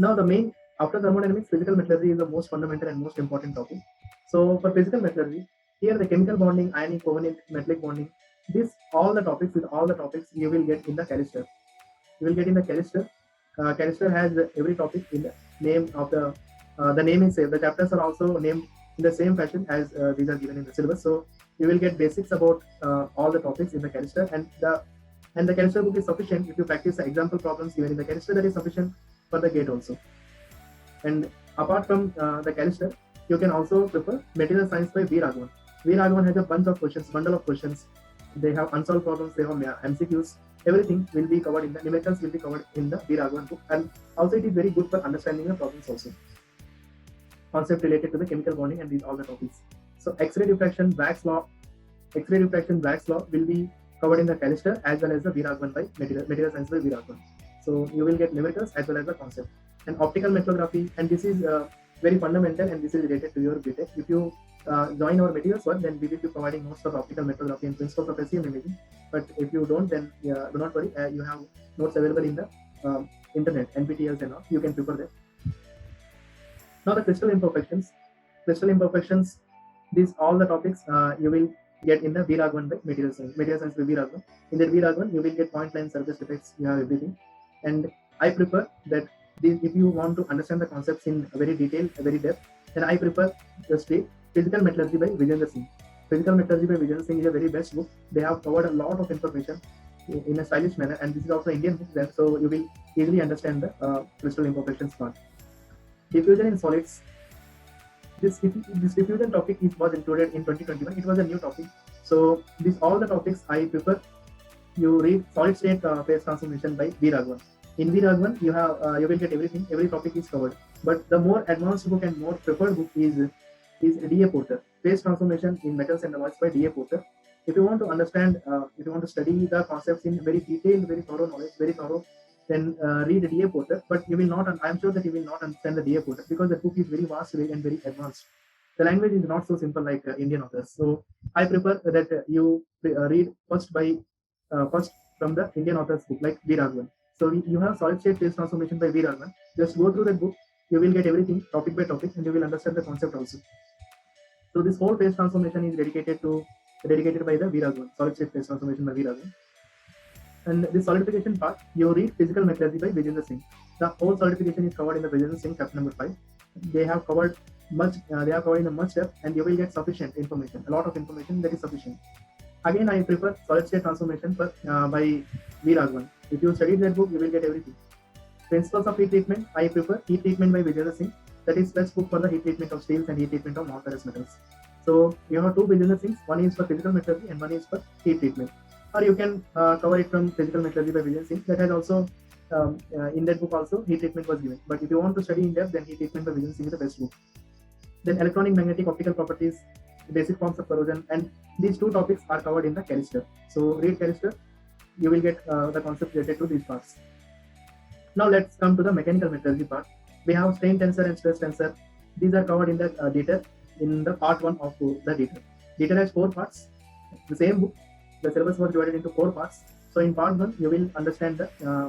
Now the main after thermodynamics, physical metallurgy is the most fundamental and most important topic. So for physical metallurgy, here the chemical bonding, ionic, covalent, metallic bonding, this all the topics with all the topics you will get in the canister. You will get in the canister. Canister has every topic in the name of the name is same. The chapters are also named in the same fashion as these are given in the syllabus. So you will get basics about all the topics in the canister, and the canister book is sufficient if you practice the example problems given in the canister. That is sufficient for the gate also. And apart from the canister, you can also prefer material science by V. Raghavan. V. Raghavan has a bunch of questions, bundle of questions. They have unsolved problems, they have MCQs. Everything will be covered in the numericals will be covered in the V. Raghavan book, and also it is very good for understanding the problems also. Concept related to the chemical bonding and these all the topics. So X-ray diffraction, Black's law will be covered in the canister as well as the V. Raghavan by material science by V. Raghavan. So you will get numericals as well as the concept. And optical metrography, and this is very fundamental, and this is related to your BTech. If you join our materials one, then we will be providing notes for optical metrography and principles of SEM imaging. But if you don't, then do not worry. You have notes available in the internet, NPTELs and all. You can prepare them. Now the crystal imperfections. These all the topics you will get in the V. Raghavan by material science by V. Raghavan. In the V. Raghavan, you will get point line surface defects. You have everything, and I prefer that if you want to understand the concepts in very detail, very depth, then I prefer just take Physical Metallurgy by Vijayendra Singh. Physical Metallurgy by Vijayendra Singh is a very best book. They have covered a lot of information in a stylish manner, and this is also Indian book there, so you will easily understand the crystal imperfections part. Diffusion in solids. This diffusion topic was included in 2021. It was a new topic. So these all the topics I prefer. You read solid state phase transformation by V. Raghavan. In V. Raghavan, you will get everything. Every topic is covered. But the more advanced book and more preferred book is D.A. Porter. Phase transformation in metals and alloys by D.A. Porter. If you want to understand, if you want to study the concepts in very detailed, very thorough knowledge, very thorough, then read D.A. Porter. But you will not. I'm sure that you will not understand the D.A. Porter because the book is very vast and very advanced. The language is not so simple like Indian authors. So I prefer that you read first from the Indian authors book like V. Raghavan. So you have solid state phase transformation by V. Raghavan. Just go through that book. You will get everything topic by topic, and you will understand the concept also. So this whole phase transformation is dedicated by the V. Raghavan, solid state phase transformation by V. Raghavan. And the solidification part, you read Physical Metallurgy by Vijayendra Singh. The whole solidification is covered in the Vijayendra Singh chapter number 5. They have covered much. They are covering the much depth, and you will get sufficient information. A lot of information that is sufficient. Again, I prefer solid state transformation by V. Raghavan. If you study that book, you will get everything. Principles of heat treatment, I prefer Heat Treatment by Vijayendra Singh. That is best book for the heat treatment of steels and heat treatment of non-ferrous metals. So you have two Vijayendra Singhs. One is for physical metallurgy and one is for heat treatment. Or you can cover it from Physical Metallurgy by Vijayendra Singh. That has also in that book also heat treatment was given. But if you want to study in depth, then heat treatment by Vijayendra Singh is the best book. Then electronic, magnetic, optical properties, basic forms of corrosion, and these two topics are covered in the canister. So read canister, you will get the concept related to these parts. Now let's come to the mechanical metallurgy part. We have strain tensor and stress tensor. These are covered in the DTER in the part 1 of the DTER. DTER has 4 parts. The same book, the syllabus was divided into 4 parts. So in part 1, you will understand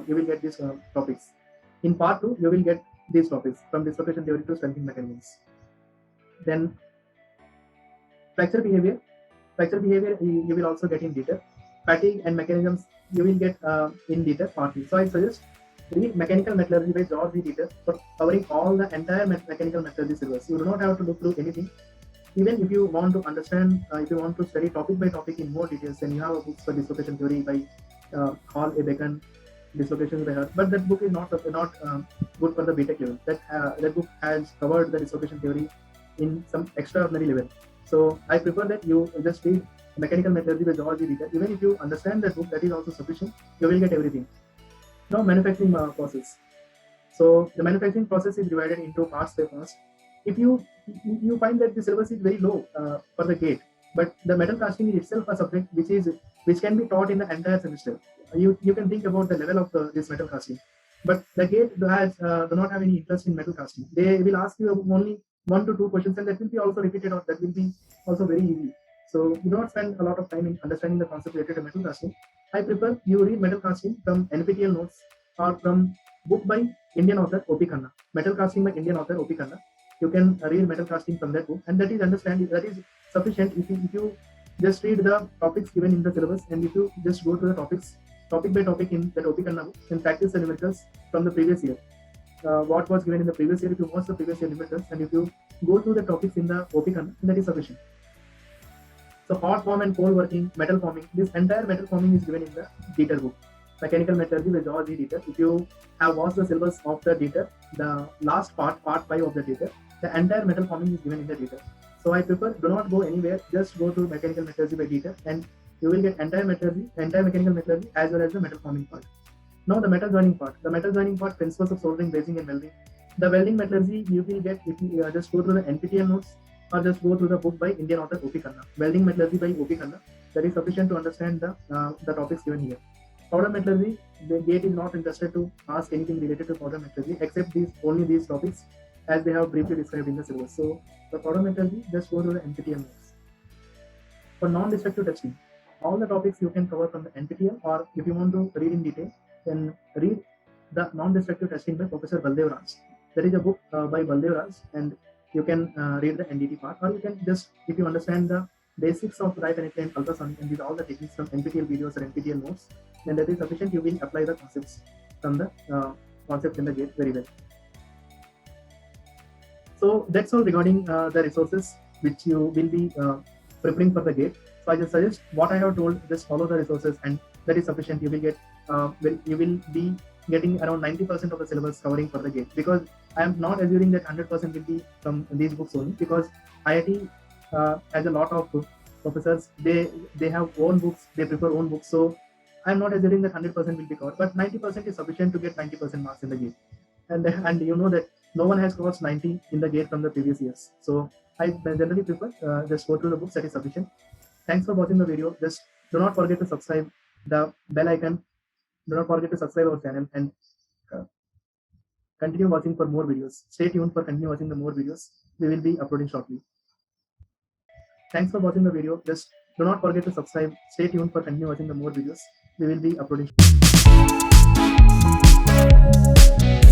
you will get these topics. In part 2, you will get these topics from dislocation theory to strengthening mechanisms. Then fracture behavior. Fracture behavior you will also get in DTER. Fatigue and mechanisms you will get in DTER part 2. So I suggest read Mechanical Metallurgy by George V. Dieter for covering all the entire mechanical metallurgy syllabus. You do not have to look through anything. Even if you want to understand, if you want to study topic by topic in more details, then you have a book for dislocation theory by Hall A. Bacon, dislocations by Hurt. But that book is not good for the BTech level. That book has covered the dislocation theory in some extraordinary level. So I prefer that you just read Mechanical Metallurgy by George V. Dieter. Even if you understand that book, that is also sufficient. You will get everything. Now manufacturing process. So the manufacturing process is divided into parts by parts. If you find that the syllabus is very low for the gate, but the metal casting is itself a subject which can be taught in the entire semester. You can think about the level of this metal casting. But the gate do not have any interest in metal casting. They will ask you only 1 to 2 questions, and that will be also repeated, or that will be also very easy. So you do not spend a lot of time in understanding the concept related to metal casting. I prefer you read metal casting from NPTEL notes or from book by Indian author O.P. Khanna, Metal Casting by Indian author O.P. Khanna. You can read metal casting from that book, and that is sufficient if you just read the topics given in the syllabus, and if you just go to the topics topic by topic in that O.P. Khanna book and practice the numericals from the previous year. What was given in the previous year, if you watch the previous year numericals, and if you go through the topics in the O.P. Khanna, that is sufficient. So hot form and cold working, metal forming, this entire metal forming is given in the Dieter book, Mechanical Metallurgy by George E. Dieter. If you have watched the syllabus of the Dieter, the last part 5 of the Dieter, the entire metal forming is given in the Dieter. So I prefer, do not go anywhere, just go to Mechanical Metallurgy by Dieter, and you will get entire mechanical metallurgy as well as the metal forming part. Now the metal joining part, principles of soldering, brazing and welding. The welding metallurgy you will get if you just go through the NPTEL notes or just go through the book by Indian author O.P. Khanna. Welding metallurgy by O.P. Khanna. That is sufficient to understand the topics given here. Powder metallurgy, the GATE is not interested to ask anything related to powder metallurgy except only these topics as they have briefly described in the syllabus. So for powder metallurgy, just go to the NPTEL notes. For non-destructive testing, all the topics you can cover from the NPTEL, or if you want to read in detail, then read the non-destructive testing by Professor Baldev Raj. There is a book by Baldev Raj, and you can read the NDT part, or you can just, if you understand the basics of dry penetrant ultrasonic and with all the techniques from NPTEL videos or NPTEL notes, then that is sufficient. You will apply the concepts from the concept in the GATE very well. So that's all regarding the resources which you will be preparing for the GATE. So I just suggest what I have told, just follow the resources, and that is sufficient. You will get you will be getting around 90% of the syllabus covering for the GATE, because I am not assuming that 100% will be from these books only, because IIT has a lot of professors. They have own books, they prefer own books. So I am not assuming that 100% will be covered, but 90% is sufficient to get 90% marks in the GATE. And you know that no one has crossed 90 in the GATE from the previous years. So I generally prefer just go through the books, that is sufficient. Thanks for watching the video. Just do not forget to subscribe the bell icon. Do not forget to subscribe our channel, and continue watching for more videos. Stay tuned for continue watching the more videos we will be uploading shortly. Thanks for watching the video. Just do not forget to subscribe. Stay tuned for continue watching the more videos we will be uploading shortly.